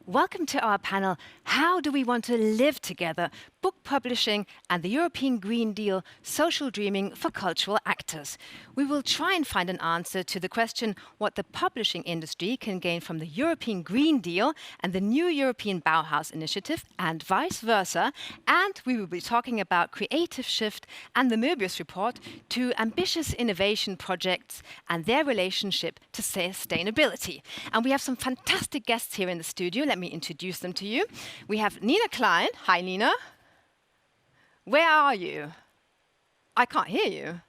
Welcome to our panel, How Do We Want to Live Together? Book Publishing and the European Green Deal, Social Dreaming for Cultural Actors. We will try and find an answer to the question what the publishing industry can gain from the European Green Deal and the new European Bauhaus initiative and vice versa. And we will be talking about creativeSHIFT and the Möbius report, two ambitious innovation projects and their relationship to sustainability. And we have some fantastic guests here in the studio. Let me introduce them to you. We have Nina Klein. Hi, Nina. Where are you? I can't hear you.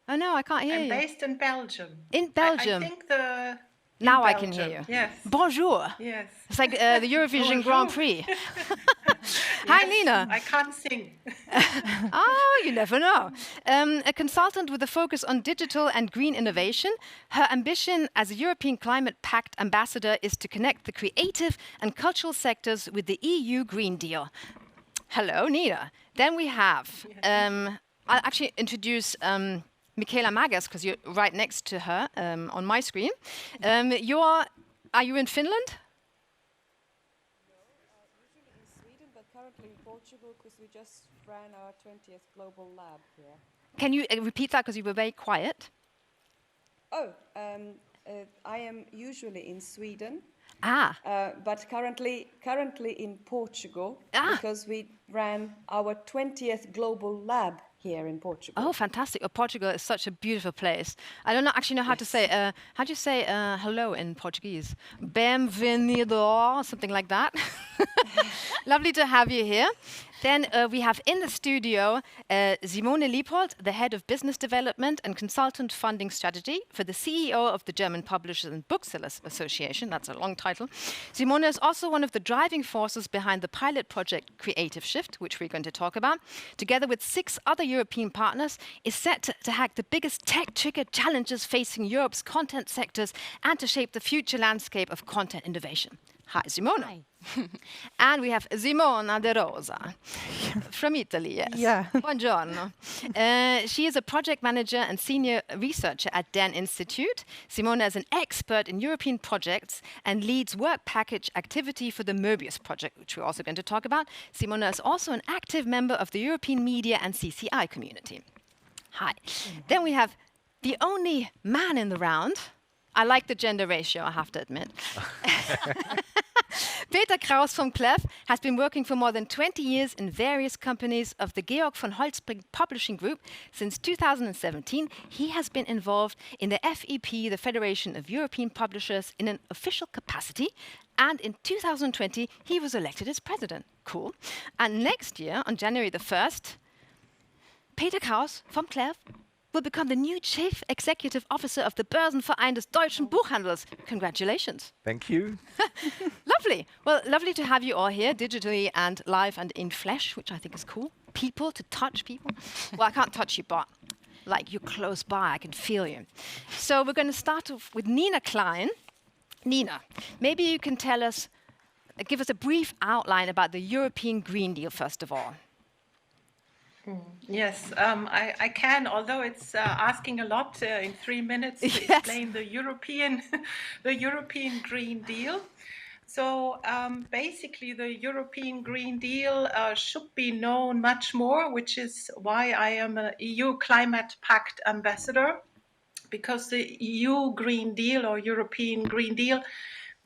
Oh, no, I can't hear you. I'm based in Belgium. In Belgium. I think the... Now I can hear you. Yes. Bonjour. Yes. It's like the Eurovision Grand Prix. Hi, Yes, Nina. I can't sing. Oh, you never know. A consultant with a focus on digital and green innovation, her ambition as a European Climate Pact ambassador is to connect the creative and cultural sectors with the EU Green Deal. Hello, Nina. Then we have, I'll actually introduce Michaela Magas, because you're right next to her on my screen. Are you in Finland? Usually in Sweden, but currently in Portugal, because we just ran our 20th global lab here. Can you repeat that, because you were very quiet? Oh, I am usually in Sweden, but currently in Portugal, because we ran our 20th global lab here in Portugal. Oh, fantastic. Oh, Portugal is such a beautiful place. I don't actually know how to say, how do you say hello in Portuguese? Bem-vindo, something like that. Lovely to have you here. Then we have in the studio Simone Lieppold, the head of business development and consultant funding strategy for the CEO of the German Publishers and Booksellers Association. That's a long title. Simone is also one of the driving forces behind the pilot project creativeSHIFT, which we're going to talk about. Together with 6 other European partners, is set to hack the biggest tech-triggered challenges facing Europe's content sectors and to shape the future landscape of content innovation. Hi, Simone. Hi. And we have Simona De Rosa from Italy, yes. Yeah. Buongiorno. She is a project manager and senior researcher at DEN Institute. Simona is an expert in European projects and leads work package activity for the Möbius project, which we're also going to talk about. Simona is also an active member of the European media and CCI community. Hi. Then we have the only man in the round. I like the gender ratio, I have to admit. Peter Kraus from Clef has been working for more than 20 years in various companies of the Georg von Holtzbrinck Publishing Group. Since 2017, he has been involved in the FEP, the Federation of European Publishers, in an official capacity. And in 2020, he was elected as president. Cool. And next year, on January the 1st, Peter Kraus from Clef will become the new Chief Executive Officer of the Börsenverein des Deutschen Buchhandels. Congratulations. Thank you. Lovely. Well, lovely to have you all here, digitally and live and in flesh, which I think is cool. People, to touch people. Well, I can't touch you, but like you're close by, I can feel you. So we're going to start off with Nina Klein. Nina, maybe you can tell us, give us a brief outline about the European Green Deal, first of all. Yes, I can, although it's asking a lot in 3 minutes to explain the European Green Deal. So basically, the European Green Deal should be known much more, which is why I am an EU Climate Pact ambassador, because the EU Green Deal or European Green Deal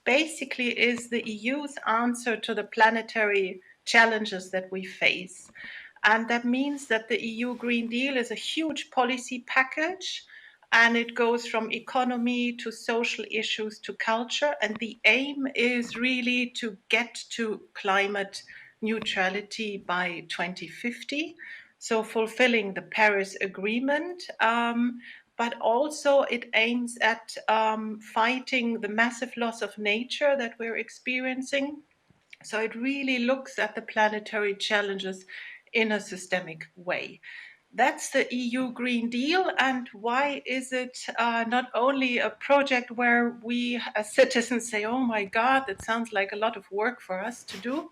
basically is the EU's answer to the planetary challenges that we face. And that means that the EU Green Deal is a huge policy package, and it goes from economy to social issues to culture. And the aim is really to get to climate neutrality by 2050, so fulfilling the Paris Agreement. But also it aims at fighting the massive loss of nature that we're experiencing. So it really looks at the planetary challenges in a systemic way. That's the EU Green Deal. And why is it not only a project where we as citizens say, oh my God, that sounds like a lot of work for us to do?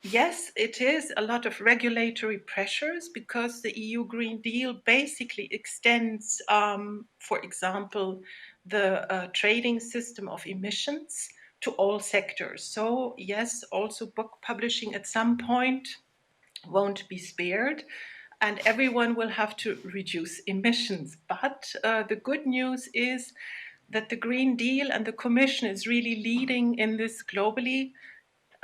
Yes, it is a lot of regulatory pressures, because the EU Green Deal basically extends, for example, the trading system of emissions to all sectors. So yes, also book publishing at some point won't be spared, and everyone will have to reduce emissions. But the good news is that the Green Deal and the Commission is really leading in this globally,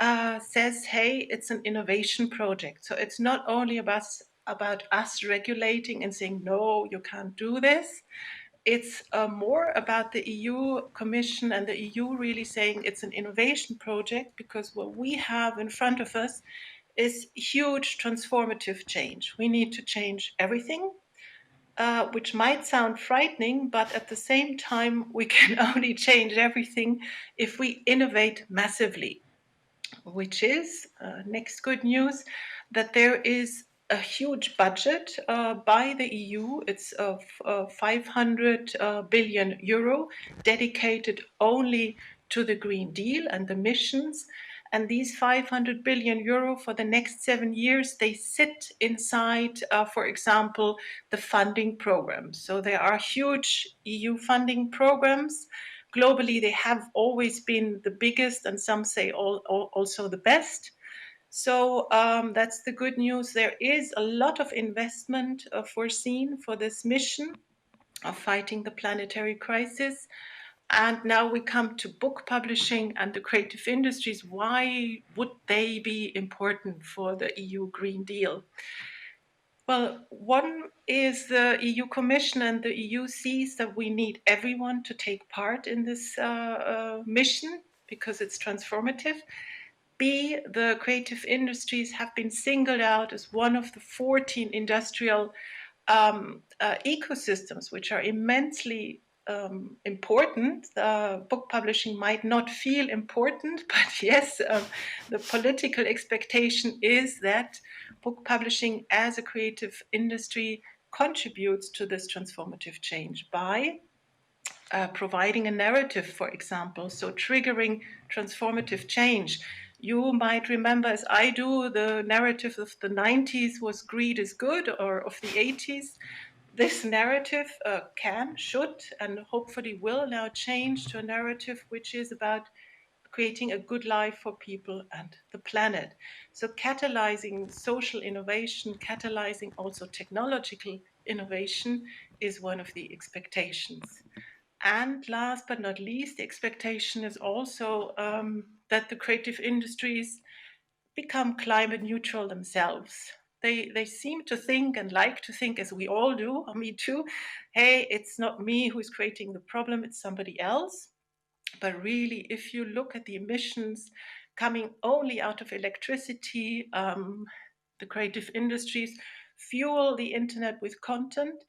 says, hey, it's an innovation project. So it's not only about us regulating and saying, no, you can't do this. It's more about the EU Commission and the EU really saying it's an innovation project, because what we have in front of us is huge transformative change. We need to change everything, which might sound frightening, but at the same time, we can only change everything if we innovate massively, which is, next good news, that there is a huge budget by the EU. It's of 500 billion euro dedicated only to the Green Deal and the missions. And these 500 billion euro for the next 7 years, they sit inside, for example, the funding programs. So there are huge EU funding programs. Globally, they have always been the biggest, and some say also the best. So that's the good news. There is a lot of investment foreseen for this mission of fighting the planetary crisis. And now we come to book publishing and the creative industries. Why would they be important for the EU Green Deal? Well, one is the EU Commission and the EU sees that we need everyone to take part in this mission because it's transformative. B, the creative industries have been singled out as one of the 14 industrial ecosystems which are immensely important. Book publishing might not feel important, but yes, the political expectation is that book publishing as a creative industry contributes to this transformative change by providing a narrative, for example, so triggering transformative change. You might remember, as I do, the narrative of the 90s was greed is good, or of the 80s. This narrative should, and hopefully will now change to a narrative which is about creating a good life for people and the planet. So catalyzing social innovation, catalyzing also technological innovation is one of the expectations. And last but not least, the expectation is also that the creative industries become climate neutral themselves. They seem to think and like to think, as we all do, me too, hey, it's not me who's creating the problem, it's somebody else. But really, if you look at the emissions coming only out of electricity, the creative industries fuel the internet with content.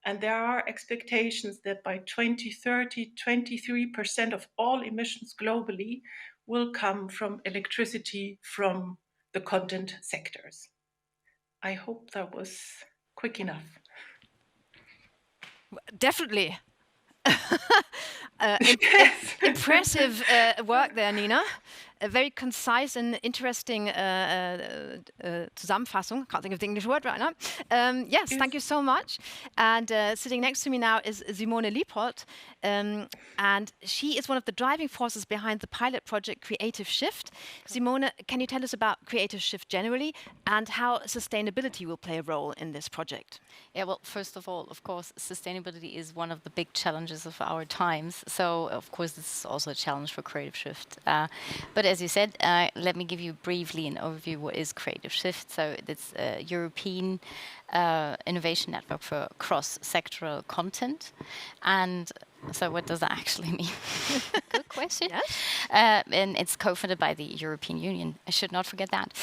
And there are expectations that by 2030, 23% of all emissions globally will come from electricity from the content sectors. I hope that was quick enough. Definitely. Impressive work there, Nina. A very concise and interesting Zusammenfassung. Can't think of the English word right now. Yes, thank you so much. And sitting next to me now is Simone Lieppold. And she is one of the driving forces behind the pilot project creativeSHIFT. Simone, can you tell us about creativeSHIFT generally and how sustainability will play a role in this project? Yeah, well, first of all, of course, sustainability is one of the big challenges of our times. So, of course, this is also a challenge for creativeSHIFT. But as you said, let me give you briefly an overview what is creativeSHIFT. So it's a European innovation network for cross-sectoral content. And so what does that actually mean? Good question. Yes. And it's co-funded by the European Union. I should not forget that.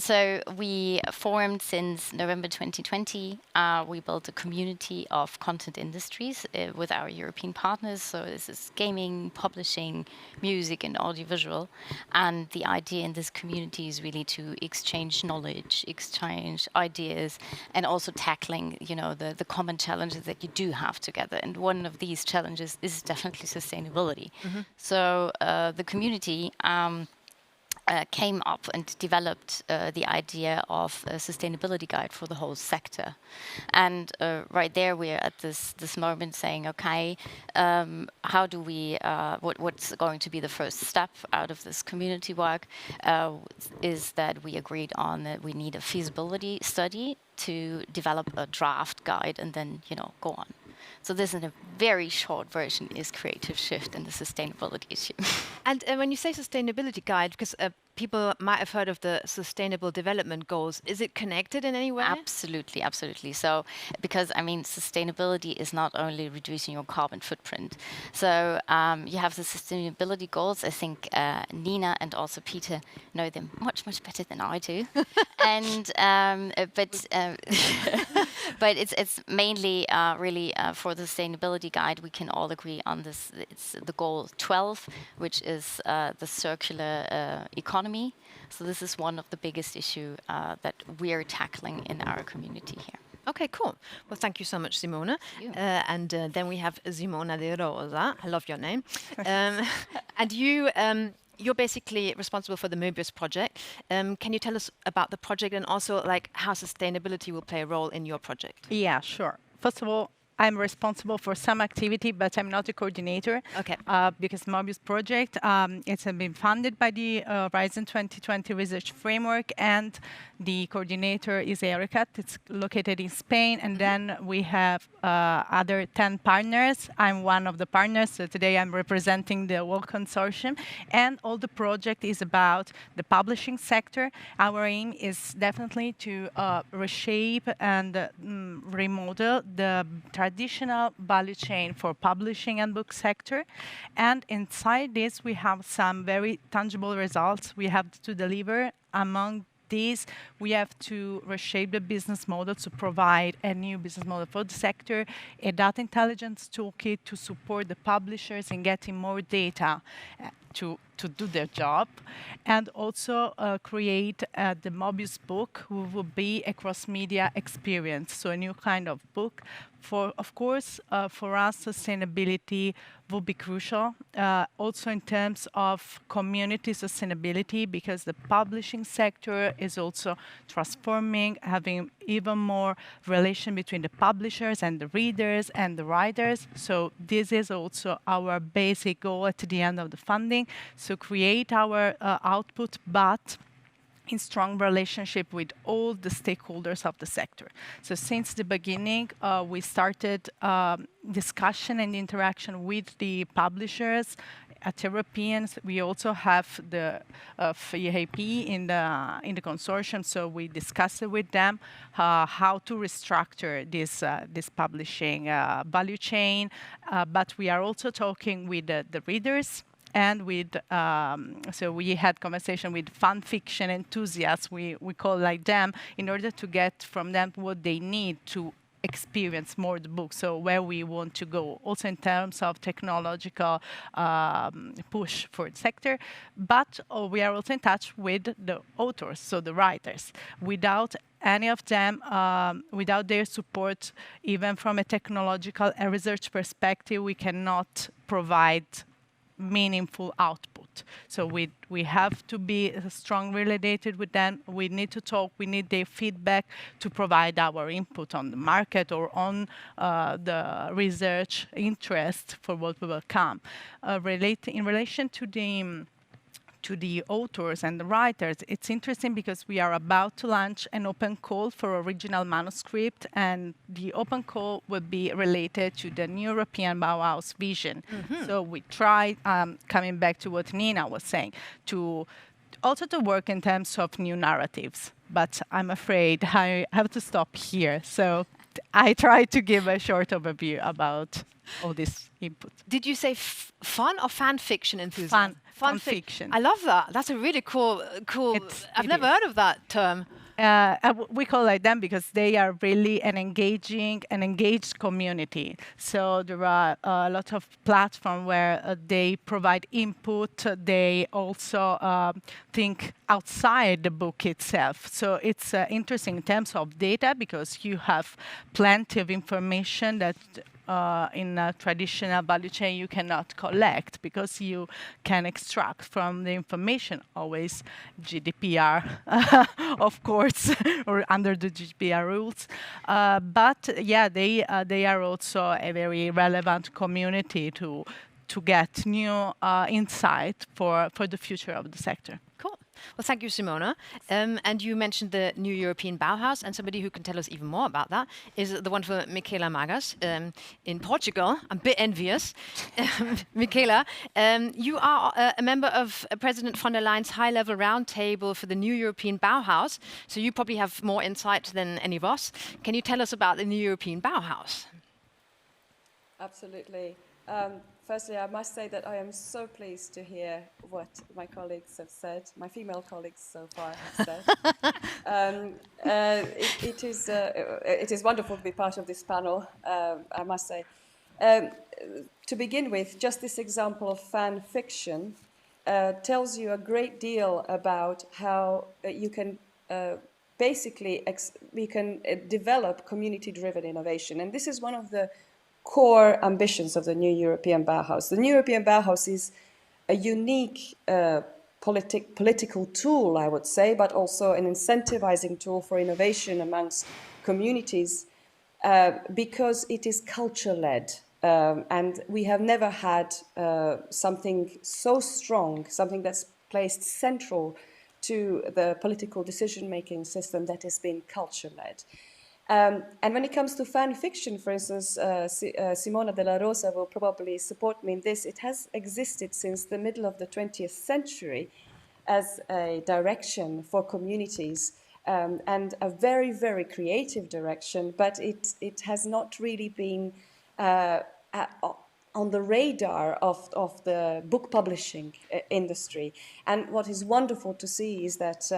So we formed since November 2020. We built a community of content industries with our European partners. So this is gaming, publishing, music, and audiovisual. And the idea in this community is really to exchange knowledge, exchange ideas, and also tackling, the common challenges that you do have together. And one of these challenges is definitely sustainability. Mm-hmm. So the community came up and developed the idea of a sustainability guide for the whole sector. And right there, we're at this moment saying, okay, how do we, what's going to be the first step out of this community work is that we agreed on that we need a feasibility study to develop a draft guide and then, go on. So this, in a very short version, is creativeSHIFT and the sustainability issue. And when you say sustainability guide, because people might have heard of the Sustainable Development Goals, is it connected in any way? Absolutely, absolutely. So, because sustainability is not only reducing your carbon footprint. So you have the sustainability goals. I think Nina and also Peter know them much, much better than I do. And but it's mainly really for the sustainability guide. We can all agree on this. It's the goal 12, which is the circular economy. So this is one of the biggest issues that we're tackling in our community here. Okay, cool. Well, thank you so much, Simona. And then we have Simona de Rosa. I love your name. And you're basically responsible for the Möbius project. Can you tell us about the project and also how sustainability will play a role in your project? Yeah, sure. First of all, I'm responsible for some activity, but I'm not a coordinator. Okay. Because Mobius project, it's been funded by the Horizon 2020 Research Framework, and the coordinator is Erica. It's located in Spain, and then we have other 10 partners. I'm one of the partners, so today I'm representing the whole consortium, and all the project is about the publishing sector. Our aim is definitely to reshape and remodel the traditional value chain for publishing and book sector. And inside this, we have some very tangible results we have to deliver. Among these, we have to reshape the business model to provide a new business model for the sector, a data intelligence toolkit to support the publishers in getting more data to do their job, and also create the Mobius book, who will be a cross-media experience, so a new kind of book. Of course, for us, sustainability will be crucial, also in terms of community sustainability, because the publishing sector is also transforming, having even more relation between the publishers and the readers and the writers. So this is also our basic goal at the end of the funding. So create our output, but in strong relationship with all the stakeholders of the sector. So since the beginning, we started discussion and interaction with the publishers. At Europeans, we also have the FIAP in the consortium, so we discussed it with them how to restructure this publishing value chain. But we are also talking with the readers. And with, so we had conversation with fan fiction enthusiasts, we call like them, in order to get from them what they need to experience more the book, so where we want to go, also in terms of technological push for the sector. But we are also in touch with the authors, so the writers. Without any of them, without their support, even from a technological and research perspective, we cannot provide meaningful output. So we have to be strongly related with them. We need to talk. We need their feedback to provide our input on the market or on the research interest for what will come. In relation to the authors and the writers, it's interesting because we are about to launch an open call for original manuscript, and the open call will be related to the European Bauhaus vision. Mm-hmm. So we try, coming back to what Nina was saying, to work in terms of new narratives. But I'm afraid I have to stop here. So I try to give a short overview about all this input. Did you say fun or fan fiction enthusiasm? Fun fiction. I love that. That's a really cool. I've never heard of that term. We call like them because they are really an engaged community. So there are a lot of platforms where they provide input. They also think outside the book itself. So it's interesting in terms of data because you have plenty of information that in a traditional value chain you cannot collect because you can extract from the information always GDPR, of course, or under the GDPR rules. But yeah, they are also a very relevant community to get new insight for the future of the sector. Cool. Well, thank you, Simona. And you mentioned the new European Bauhaus, and somebody who can tell us even more about that is the wonderful Michaela Magas in Portugal. I'm a bit envious. Michaela, you are a member of President von der Leyen's high-level roundtable for the new European Bauhaus, so you probably have more insight than any of us. Can you tell us about the new European Bauhaus? Absolutely. Firstly, I must say that I am so pleased to hear what my colleagues have said, my female colleagues so far have said. It is wonderful to be part of this panel, I must say. To begin with, just this example of fan fiction tells you a great deal about how you can develop community-driven innovation. And this is one of the core ambitions of the new European Bauhaus. The new European Bauhaus is a unique political tool, I would say, but also an incentivizing tool for innovation amongst communities because it is culture-led. And we have never had something so strong, something that's placed central to the political decision-making system that has been culture-led. And when it comes to fan fiction, for instance, Simona de la Rosa will probably support me in this. It has existed since the middle of the 20th century as a direction for communities and a very, very creative direction, but it has not really been on the radar of the book publishing industry. And what is wonderful to see is that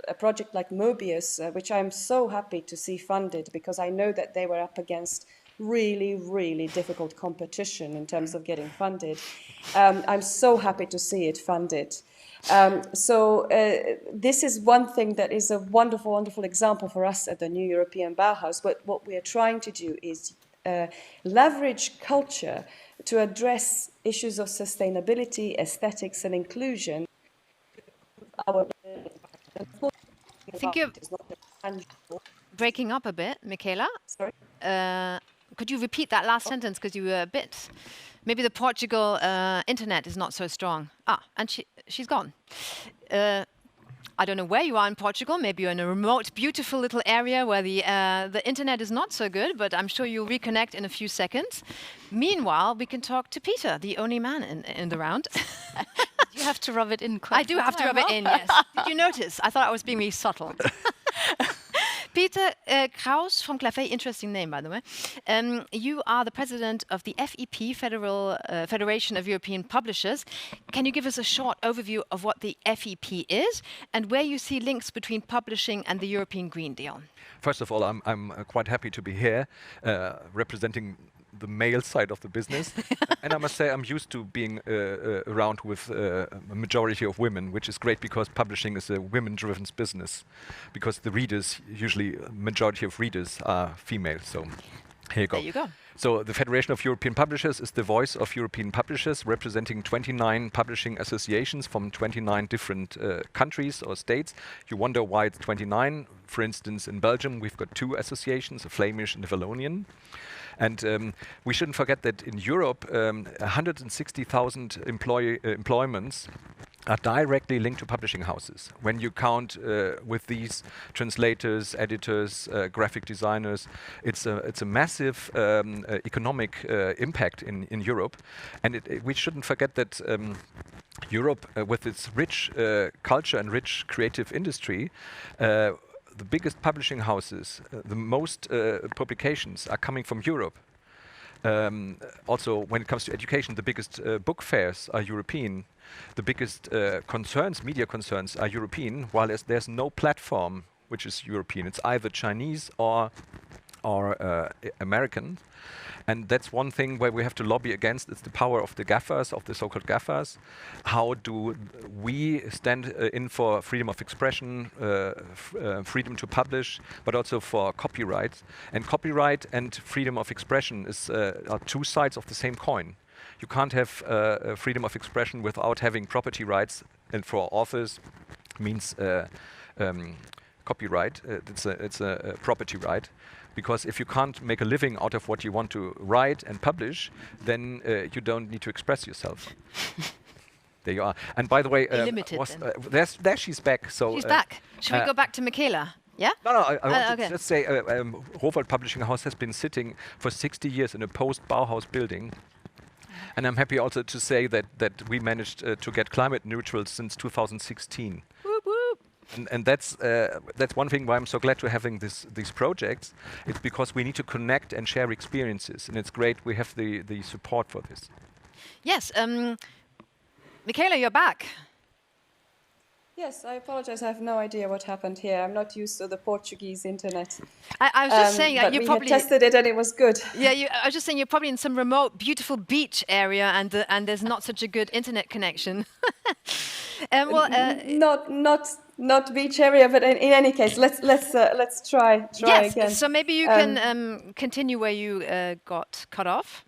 a project like Möbius, which I'm so happy to see funded because I know that they were up against really, really difficult competition in terms of getting funded. I'm so happy to see it funded. So this is one thing that is a wonderful, wonderful example for us at the new European Bauhaus. But what we are trying to do is leverage culture to address issues of sustainability, aesthetics, and inclusion. I think you're breaking up a bit, Michaela. Sorry? Could you repeat that last sentence because you were a bit... Maybe the Portugal internet is not so strong. And she's gone. I don't know where you are in Portugal. Maybe you're in a remote, beautiful little area where the internet is not so good, but I'm sure you'll reconnect in a few seconds. Meanwhile, we can talk to Peter, the only man in the round. You have to rub it in quite I do have to rub it in, yes. Did you notice? I thought I was being really subtle. Peter Kraus from Clafey, interesting name, by the way. You are the president of the FEP, Federation of European Publishers. Can you give us a short overview of what the FEP is and where you see links between publishing and the European Green Deal? First of all, I'm quite happy to be here representing the male side of the business. And I must say I'm used to being around with a majority of women, which is great because publishing is a women-driven business, because the readers, usually majority of readers are female. So here you go. There you go. So the Federation of European Publishers is the voice of European publishers, representing 29 publishing associations from 29 different countries or states. You wonder why it's 29. For instance, in Belgium, we've got 2 associations, a Flemish and a Wallonian. And we shouldn't forget that in Europe, 160,000 employments are directly linked to publishing houses. When you count with these translators, editors, graphic designers, it's a massive economic impact in Europe. And we shouldn't forget that Europe, with its rich culture and rich creative industry, the biggest publishing houses, the most publications are coming from Europe. Also, when it comes to education, the biggest book fairs are European. The biggest media concerns are European, while there's no platform which is European. It's either Chinese or are American. And that's one thing where we have to lobby against. It's the power of the GAFAs, of the so-called GAFAs. How do we stand in for freedom of expression, freedom to publish, but also for copyright? And copyright and freedom of expression are two sides of the same coin. You can't have freedom of expression without having property rights, and for authors means copyright. It's a property right. Because if you can't make a living out of what you want to write and publish, then you don't need to express yourself. There you are. And by the way, there she's back. So she's back. Should we go back to Michaela? Yeah? No, I want to just say Rowohlt Publishing House has been sitting for 60 years in a post-Bauhaus building. And I'm happy also to say that we managed to get climate neutral since 2016. Whoop, whoop. And that's one thing why I'm so glad to having these projects. It's because we need to connect and share experiences, and it's great we have the support for this. Yes, Michaela, you're back. Yes, I apologize. I have no idea what happened here. I'm not used to the Portuguese internet. I was just saying but you we probably had tested it and it was good. Yeah, I was just saying you're probably in some remote, beautiful beach area, and there's not such a good internet connection. Not beach area, but in any case, let's try again. So maybe you can continue where you got cut off.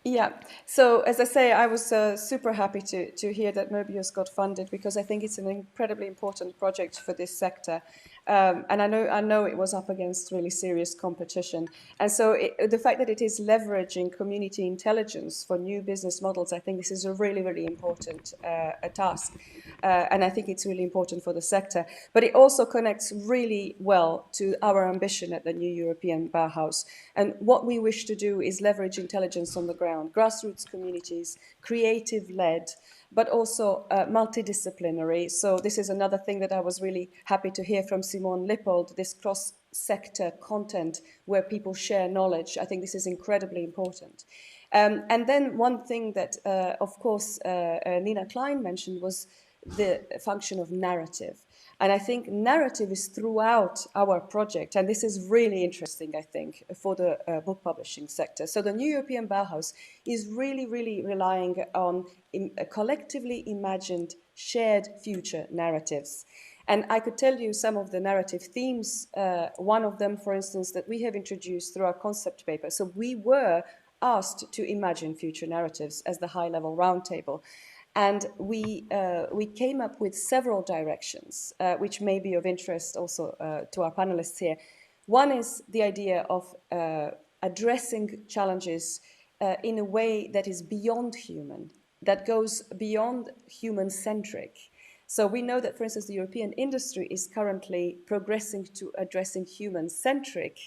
Yeah. So as I say, I was super happy to hear that Möbius got funded, because I think it's an incredibly important project for this sector. And I know it was up against really serious competition. And so the fact that it is leveraging community intelligence for new business models, I think this is a really, really important task. And I think it's really important for the sector. But it also connects really well to our ambition at the new European Bauhaus. And what we wish to do is leverage intelligence on the ground, grassroots communities, creative-led, but also multidisciplinary. So this is another thing that I was really happy to hear from Simone Lippold, this cross-sector content where people share knowledge. I think this is incredibly important. And then one thing that, of course, Nina Klein mentioned was the function of narrative. And I think narrative is throughout our project, and this is really interesting, I think, for the book publishing sector. So the new European Bauhaus is really, really relying on collectively imagined, shared future narratives. And I could tell you some of the narrative themes, one of them, for instance, that we have introduced through our concept paper. So we were asked to imagine future narratives as the high-level roundtable. And we came up with several directions, which may be of interest also to our panelists here. One is the idea of addressing challenges in a way that is beyond human, that goes beyond human-centric. So we know that, for instance, the European industry is currently progressing to addressing human-centric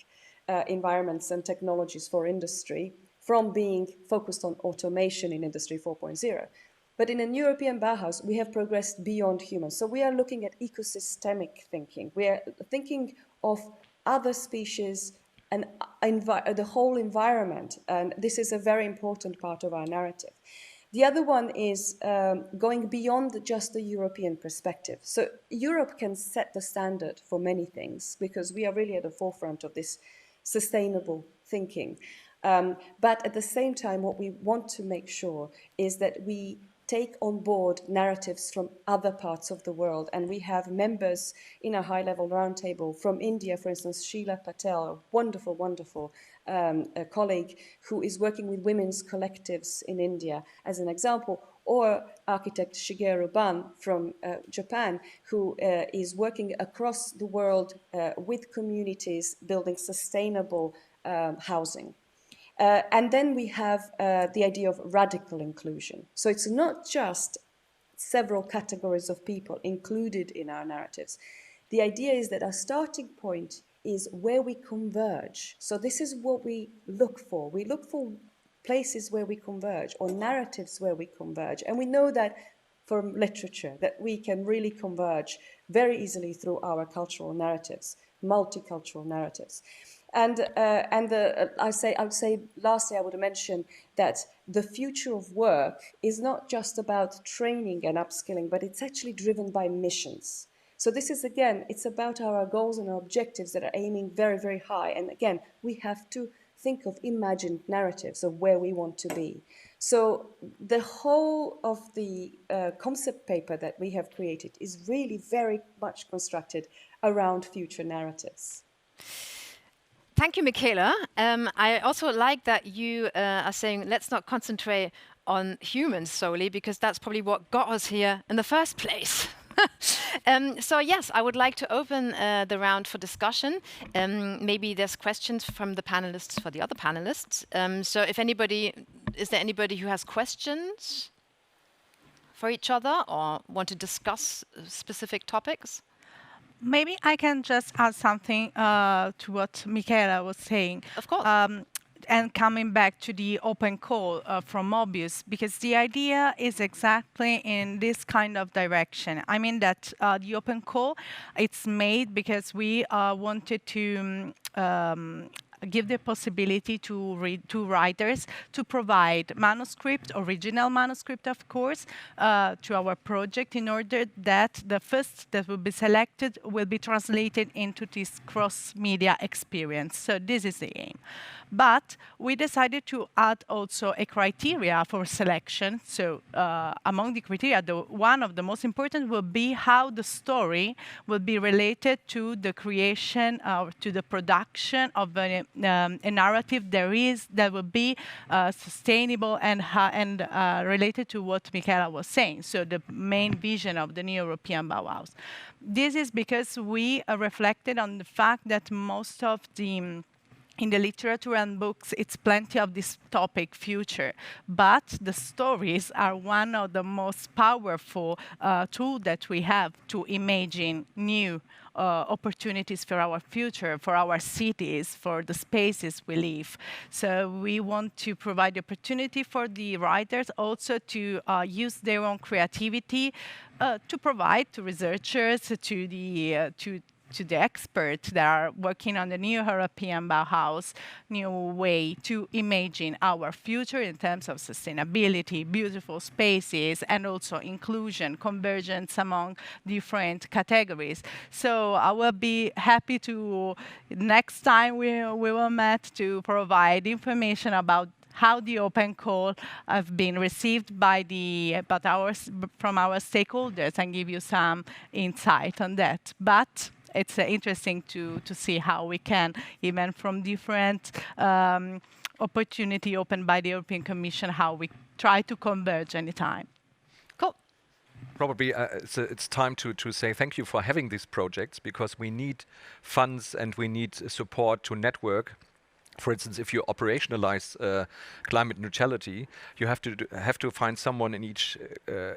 environments and technologies for industry, from being focused on automation in Industry 4.0. But in a European Bauhaus, we have progressed beyond humans. So we are looking at ecosystemic thinking. We are thinking of other species and the whole environment. And this is a very important part of our narrative. The other one is going beyond just the European perspective. So Europe can set the standard for many things, because we are really at the forefront of this sustainable thinking. But at the same time, what we want to make sure is that we take on board narratives from other parts of the world. And we have members in a high-level roundtable from India, for instance, Sheila Patel, a wonderful, wonderful colleague who is working with women's collectives in India, as an example, or architect Shigeru Ban from Japan, who is working across the world with communities building sustainable housing. And then we have the idea of radical inclusion. So it's not just several categories of people included in our narratives. The idea is that our starting point is where we converge. So this is what we look for. We look for places where we converge, or narratives where we converge. And we know that from literature, that we can really converge very easily through our cultural narratives, multicultural narratives. And I would say lastly, I would mention that the future of work is not just about training and upskilling, but it's actually driven by missions. So this is, again, it's about our goals and our objectives that are aiming very, very high. And again, we have to think of imagined narratives of where we want to be. So the whole of the concept paper that we have created is really very much constructed around future narratives. Thank you, Michaela. I also like that you are saying, let's not concentrate on humans solely, because that's probably what got us here in the first place. So yes, I would like to open the round for discussion. Maybe there's questions from the panelists for the other panelists. So if anybody, is there anybody who has questions for each other or want to discuss specific topics? Maybe I can just add something to what Michaela was saying. Of course. And coming back to the open call from Mobius, because the idea is exactly in this kind of direction. I mean that the open call, it's made because we wanted to give the possibility to writers to provide manuscript, original manuscript, of course, to our project, in order that the first that will be selected will be translated into this cross-media experience. So this is the aim. But we decided to add also a criteria for selection. So among the criteria, one of the most important will be how the story will be related to the creation or to the production of a narrative that will be sustainable and related to what Michaela was saying. So the main vision of the new European Bauhaus. This is because we reflected on the fact that most of the in the literature and books, it's plenty of this topic, future. But the stories are one of the most powerful tools that we have to imagine new opportunities for our future, for our cities, for the spaces we live. So we want to provide the opportunity for the writers also to use their own creativity to provide to researchers, to the experts that are working on the new European Bauhaus, new way to imagine our future in terms of sustainability, beautiful spaces, and also inclusion, convergence among different categories. So I will be happy to, next time we will meet, to provide information about how the open call have been received from our stakeholders and give you some insight on that. But it's interesting to see how we can, even from different opportunity opened by the European Commission, how we try to converge anytime. Cool. Probably it's time to say thank you for having these projects, because we need funds and we need support to network. For instance, if you operationalize climate neutrality, you have to find someone in each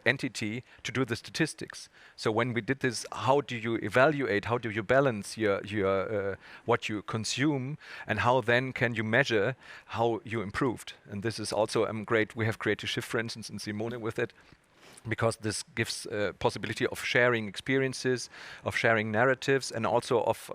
entity to do the statistics. So when we did this, how do you evaluate? How do you balance your what you consume, and how then can you measure how you improved? And this is also great. We have creativeSHIFT, for instance, in Simone with it, because this gives possibility of sharing experiences, of sharing narratives, and also of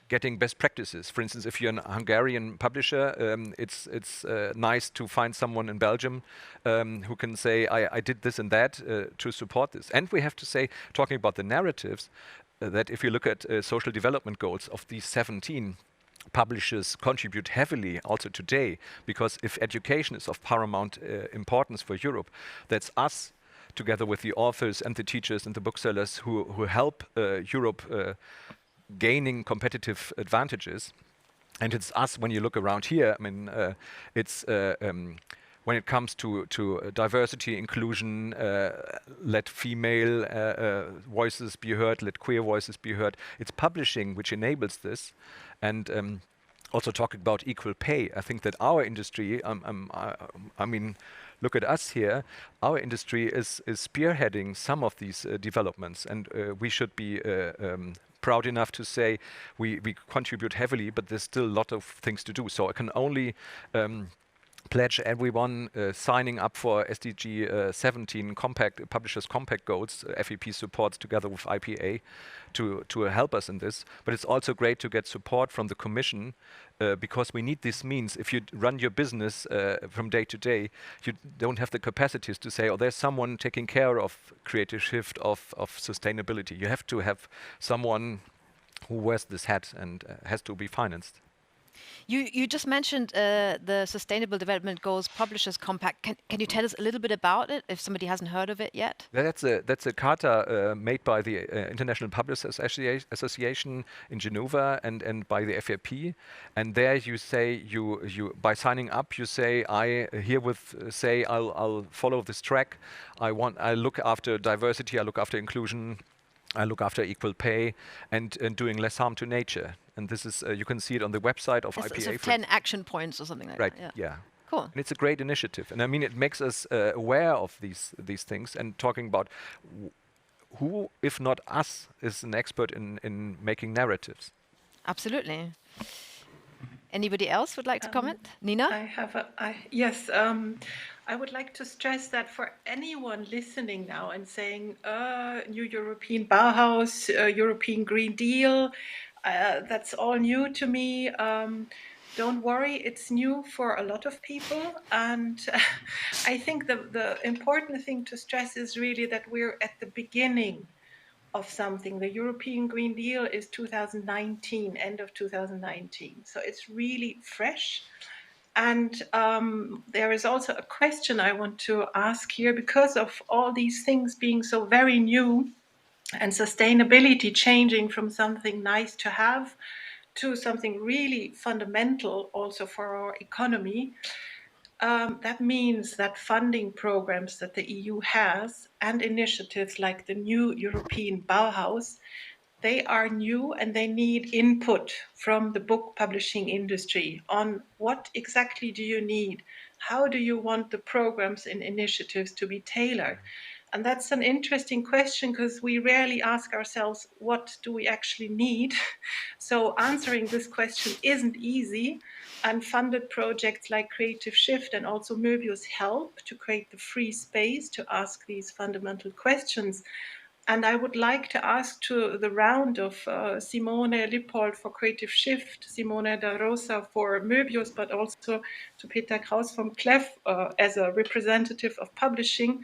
getting best practices. For instance, if you're a Hungarian publisher, it's nice to find someone in Belgium who can say, I did this and that to support this. And we have to say, talking about the narratives, that if you look at social development goals of these 17, publishers contribute heavily also today, because if education is of paramount importance for Europe, that's us, together with the authors and the teachers and the booksellers who help Europe gaining competitive advantages. And it's us, when you look around here, I mean, it's when it comes to diversity, inclusion, let female voices be heard, let queer voices be heard. It's publishing which enables this. And also talking about equal pay, I think that our industry, I mean, look at us here, our industry is spearheading some of these developments, and we should be proud enough to say we contribute heavily, but there's still a lot of things to do. So I can only pledge everyone signing up for SDG 17 compact publishers compact goals. FEP supports together with IPA to help us in this. But it's also great to get support from the Commission because we need this means. If you run your business from day to day, you don't have the capacities to say, oh, there's someone taking care of creativeSHIFT, of sustainability. You have to have someone who wears this hat and has to be financed. You just mentioned the Sustainable Development Goals Publishers Compact. Can you tell us a little bit about it, if somebody hasn't heard of it yet? That's a charter made by the International Publishers Association in Geneva and by the FAP. And there you say you by signing up you say I herewith say I'll follow this track. I look after diversity. I look after inclusion. I look after equal pay and doing less harm to nature. And this is, you can see it on the website of IPA. So 10 action points or something like that. Right, yeah. Cool. And it's a great initiative. And I mean, it makes us aware of these things and talking about who, if not us, is an expert in making narratives. Absolutely. Anybody else would like to comment? Nina? Yes. I would like to stress that for anyone listening now and saying, new European Bauhaus, European Green Deal, that's all new to me. Don't worry, it's new for a lot of people. And I think the important thing to stress is really that we're at the beginning of something. The European Green Deal is 2019, end of 2019. So it's really fresh. And there is also a question I want to ask here, because of all these things being so very new and sustainability changing from something nice to have to something really fundamental also for our economy. That means that funding programs that the EU has and initiatives like the new European Bauhaus, they are new and they need input from the book publishing industry on what exactly do you need? How do you want the programs and initiatives to be tailored? And that's an interesting question because we rarely ask ourselves, what do we actually need? So answering this question isn't easy. And funded projects like creativeSHIFT and also Möbius help to create the free space to ask these fundamental questions. And I would like to ask to the round of Simone Lippold for creativeSHIFT, Simone da Rosa for Möbius, but also to Peter Kraus from CLEF as a representative of publishing.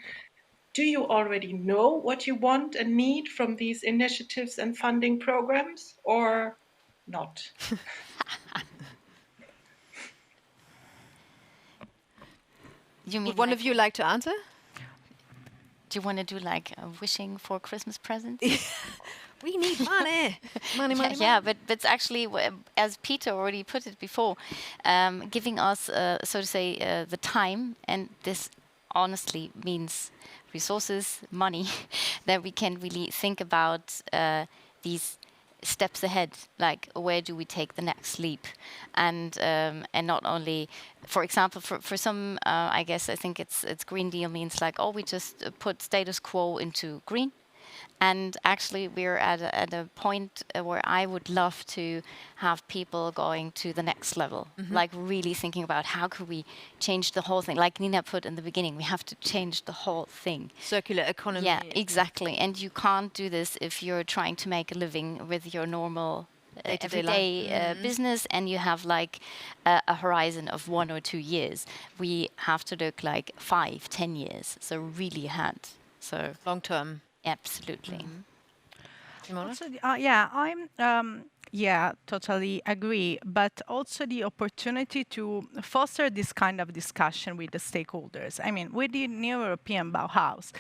Do you already know what you want and need from these initiatives and funding programs or not? Would one of you like to answer? Do you want to do like a wishing for Christmas presents? We need money. money. Yeah, but it's actually, as Peter already put it before, giving us, so to say, the time, and this honestly means resources, money, that we can really think about these steps ahead, like where do we take the next leap, and not only, for example, for some, I think it's Green Deal means like, oh, we just put status quo into green. And actually, we're at a point where I would love to have people going to the next level, like really thinking about how could we change the whole thing. Like Nina put in the beginning, we have to change the whole thing. Circular economy. Yeah, exactly. And you can't do this if you're trying to make a living with your normal everyday business and you have like a horizon of 1 or 2 years. We have to look like 5, 10 years, so really ahead. So long term. Absolutely. Also, totally agree. But also the opportunity to foster this kind of discussion with the stakeholders. I mean, with the new European Bauhaus,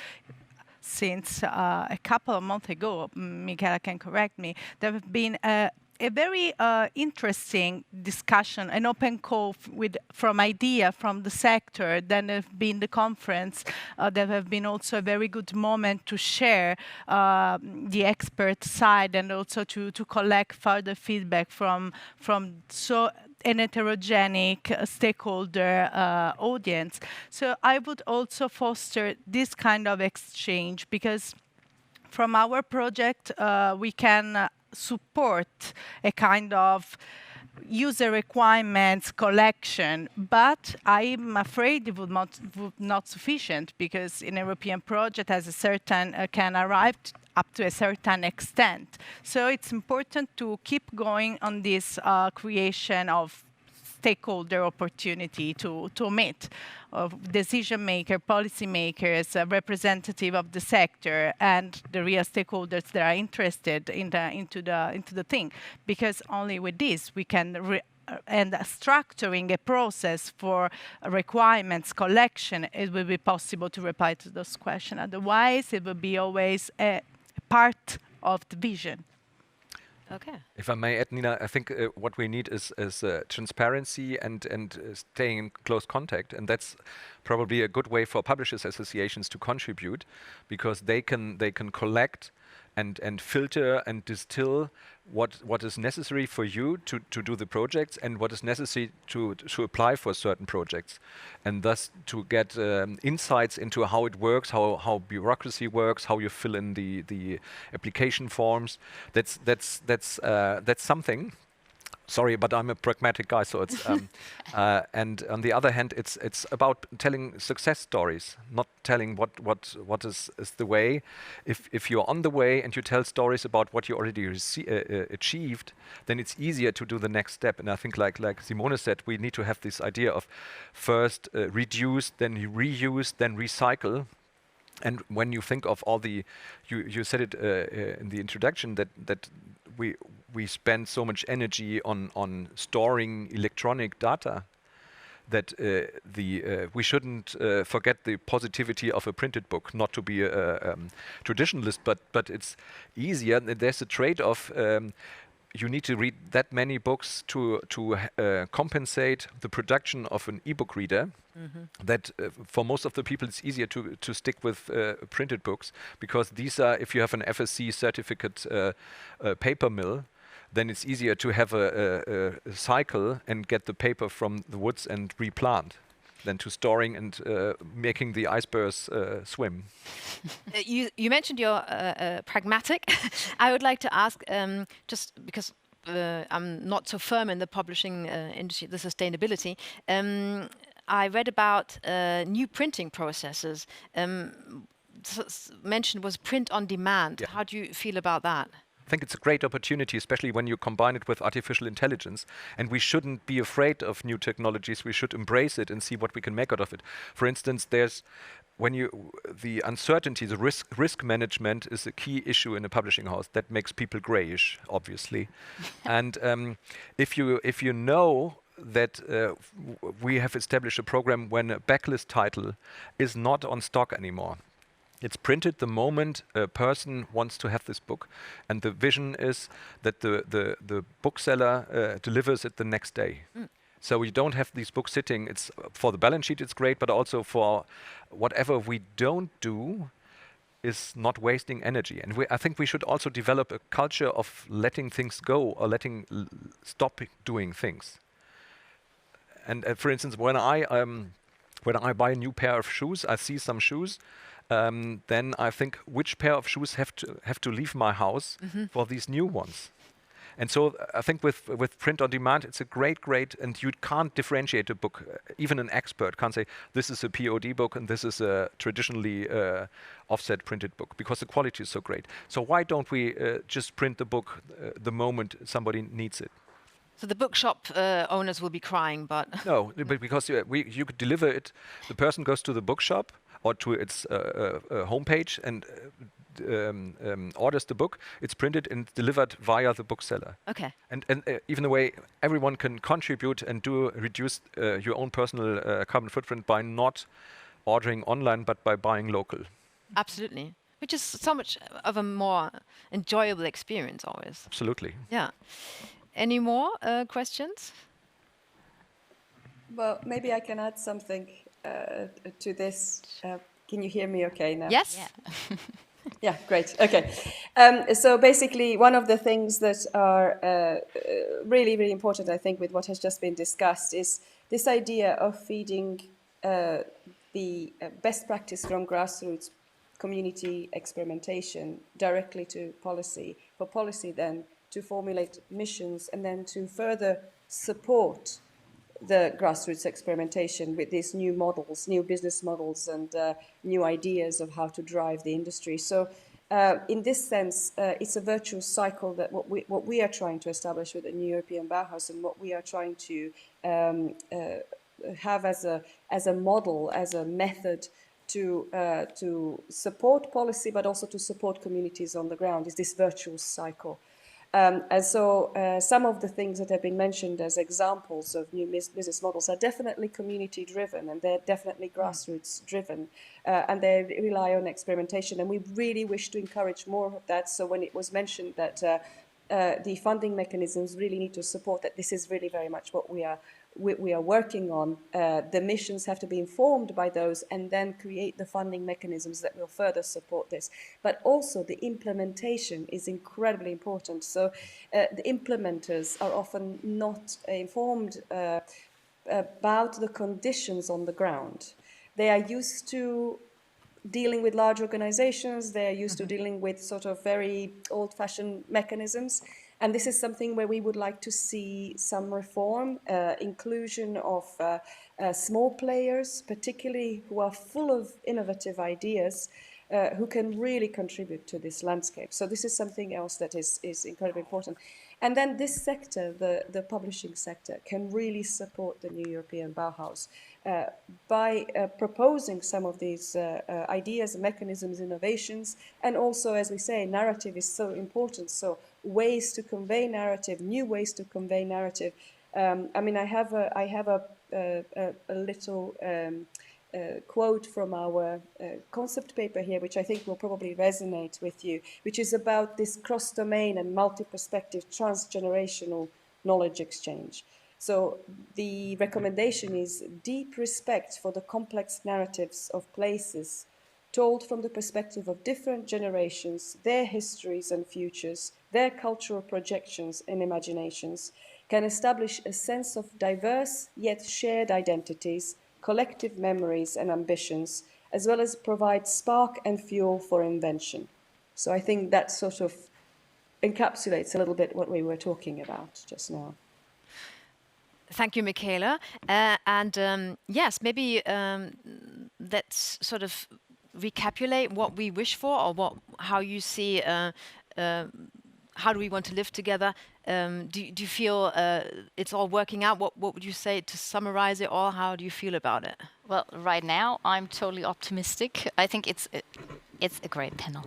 since a couple of months ago, Michaela can correct me, there have been a very interesting discussion, an open call from idea from the sector. Then have been the conference. There have been also a very good moment to share the expert side and also to collect further feedback from so an heterogenic stakeholder audience. So I would also foster this kind of exchange because from our project we can support a kind of user requirements collection, but I'm afraid it would not sufficient, because an European project has a certain can arrive up to a certain extent. So it's important to keep going on this creation of stakeholder opportunity to meet decision maker, policy makers, representative of the sector, and the real stakeholders that are interested into the thing. Because only with this we can and structuring a process for requirements collection, it will be possible to reply to those questions. Otherwise, it will be always a part of the vision. Okay. If I may add, Nina, I think what we need is transparency and staying in close contact, and that's probably a good way for publishers associations to contribute, because they can collect and filter and distill what is necessary for you to do the projects and what is necessary to apply for certain projects, and thus to get insights into how it works, how bureaucracy works, how you fill in the application forms. That's something. Sorry, but I'm a pragmatic guy, so it's and on the other hand, it's about telling success stories, not telling what is the way. If you're on the way and you tell stories about what you already achieved, then it's easier to do the next step. And I think, like Simone said, we need to have this idea of first reduce, then reuse, then recycle. And when you think of all the, you said it in the introduction that we spend so much energy on storing electronic data that we shouldn't forget the positivity of a printed book. Not to be a traditionalist, but it's easier. There's a trade-off. You need to read that many books to compensate the production of an e-book reader. That for most of the people it's easier to stick with printed books, because these are, if you have an FSC certificate paper mill, then it's easier to have a cycle and get the paper from the woods and replant than to storing and making the icebergs swim. You mentioned you're pragmatic. I would like to ask, just because I'm not so firm in the publishing industry, the sustainability, I read about new printing processes. Mentioned was print on demand. Yeah. How do you feel about that? I think it's a great opportunity, especially when you combine it with artificial intelligence. And we shouldn't be afraid of new technologies. We should embrace it and see what we can make out of it. For instance, the uncertainty, the risk management is a key issue in a publishing house. That makes people grayish, obviously. And if you know that we have established a program when a backlist title is not on stock anymore. It's printed the moment a person wants to have this book, and the vision is that the bookseller delivers it the next day. So we don't have these books sitting. It's for the balance sheet, it's great, but also for whatever we don't do is not wasting energy. And I think we should also develop a culture of letting things go or stop doing things. And for instance, when I buy a new pair of shoes, I see some shoes. Then I think, which pair of shoes have to leave my house for these new ones? And so I think with print on demand, it's a great, and you can't differentiate a book. Even an expert can't say this is a POD book and this is a traditionally offset printed book, because the quality is so great. So why don't we just print the book the moment somebody needs it? So the bookshop owners will be crying, but no, but because you could deliver it. The person goes to the bookshop or to its homepage and orders the book. It's printed and delivered via the bookseller. Okay. And even the way everyone can contribute and reduce your own personal carbon footprint by not ordering online, but by buying local. Absolutely. Which is so much of a more enjoyable experience always. Absolutely. Yeah. Any more questions? Well, maybe I can add something to this. Can you hear me okay now? Yes. Yeah. Yeah, great. Okay. So basically, one of the things that are really, really important, I think, with what has just been discussed is this idea of feeding the best practice from grassroots community experimentation directly to policy, for policy then to formulate missions, and then to further support the grassroots experimentation with these new models, new business models, and new ideas of how to drive the industry. So in this sense, it's a virtuous cycle that what we are trying to establish with the new European Bauhaus, and what we are trying to have as a model, as a method to support policy, but also to support communities on the ground, is this virtuous cycle. And so some of the things that have been mentioned as examples of new business models are definitely community driven, and they're definitely grassroots driven, and they rely on experimentation. And we really wish to encourage more of that. So when it was mentioned that the funding mechanisms really need to support that, this is really very much what we are working on. The missions have to be informed by those, and then create the funding mechanisms that will further support this. But also the implementation is incredibly important. So the implementers are often not informed about the conditions on the ground. They are used to dealing with large organizations, they're used to dealing with sort of very old-fashioned mechanisms. And this is something where we would like to see some reform, inclusion of small players, particularly who are full of innovative ideas, who can really contribute to this landscape. So this is something else that is incredibly important. And then this sector, the publishing sector, can really support the new European Bauhaus by proposing some of these ideas, mechanisms, innovations, and also, as we say, narrative is so important. So ways to convey narrative, new ways to convey narrative. I mean, I have a little quote from our concept paper here, which I think will probably resonate with you, which is about this cross-domain and multi-perspective transgenerational knowledge exchange. So the recommendation is deep respect for the complex narratives of places told from the perspective of different generations, their histories and futures, their cultural projections and imaginations, can establish a sense of diverse yet shared identities, collective memories and ambitions, as well as provide spark and fuel for invention. So I think that sort of encapsulates a little bit what we were talking about just now. Thank you, Michaela. Yes, maybe let's sort of recapitulate what we wish for, or how you see how do we want to live together. Do you feel it's all working out? What would you say to summarize it all? How do you feel about it? Well, right now I'm totally optimistic. I think it's a great panel.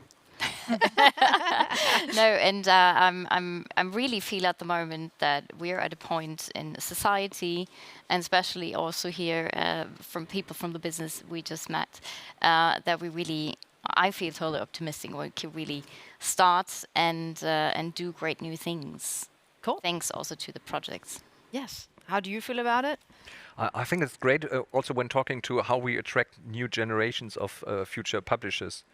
No, and I'm really feel at the moment that we're at a point in society, and especially also here from people from the business we just met, that I feel totally optimistic. We can really start and do great new things. Cool. Thanks also to the projects. Yes. How do you feel about it? I think it's great also when talking to how we attract new generations of future publishers.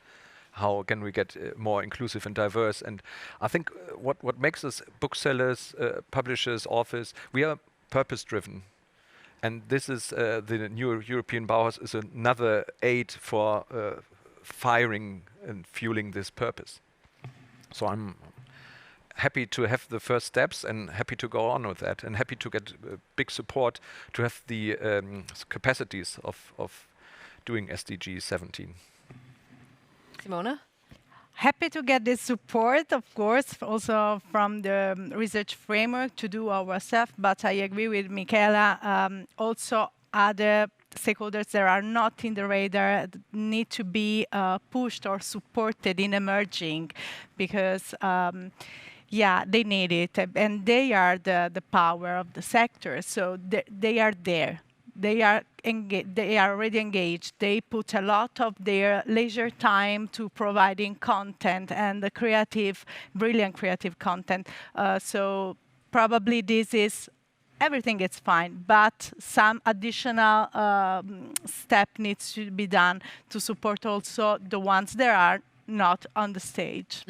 How can we get more inclusive and diverse? And I think what makes us booksellers, publishers, authors, we are purpose-driven. And this is the new European Bauhaus is another aid for firing and fueling this purpose. So I'm happy to have the first steps and happy to go on with that, and happy to get big support to have the capacities of doing SDG 17. Simona? Happy to get this support, of course, also from the research framework to do our stuff, but I agree with Michaela, also other stakeholders that are not in the radar need to be pushed or supported in emerging, because yeah, they need it, and they are the power of the sector, so they are there. They are already engaged. They put a lot of their leisure time to providing content and the brilliant creative content. So probably everything is fine, but some additional step needs to be done to support also the ones that are not on the stage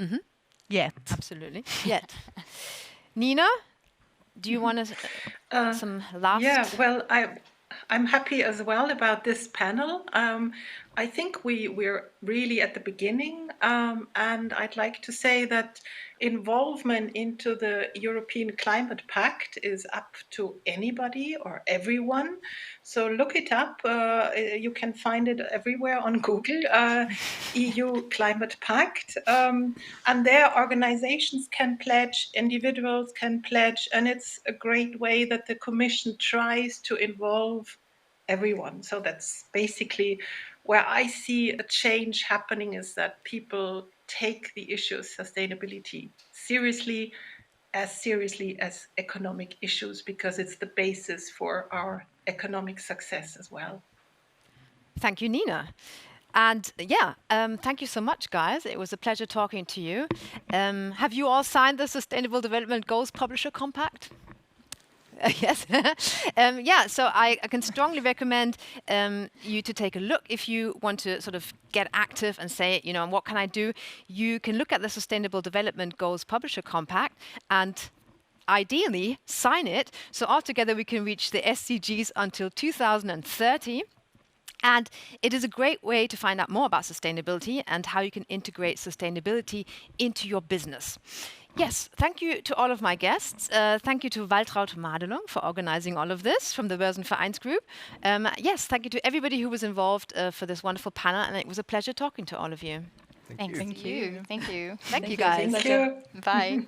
yet. Absolutely, yet. Nina, do you want to some last? Yeah, well, I'm happy as well about this panel. I think we're really at the beginning, and I'd like to say that involvement into the European Climate Pact is up to anybody or everyone. So look it up. You can find it everywhere on Google, EU Climate Pact. And there organizations can pledge, individuals can pledge, and it's a great way that the Commission tries to involve everyone. So that's basically where I see a change happening, is that people take the issue of sustainability seriously as economic issues, because it's the basis for our economic success as well. Thank you, Nina. And yeah, thank you so much, guys. It was a pleasure talking to you. Have you all signed the Sustainable Development Goals Publisher Compact? Yes. Yeah, so I can strongly recommend you to take a look. If you want to sort of get active and say, you know, what can I do? You can look at the Sustainable Development Goals Publisher Compact and ideally sign it. So altogether we can reach the SDGs until 2030. And it is a great way to find out more about sustainability and how you can integrate sustainability into your business. Yes, thank you to all of my guests. Thank you to Waltraud Madelung for organizing all of this from the Börsenvereins Group. Yes, thank you to everybody who was involved for this wonderful panel, and it was a pleasure talking to all of you. Thank you. Thank you, guys. Thank you. Bye.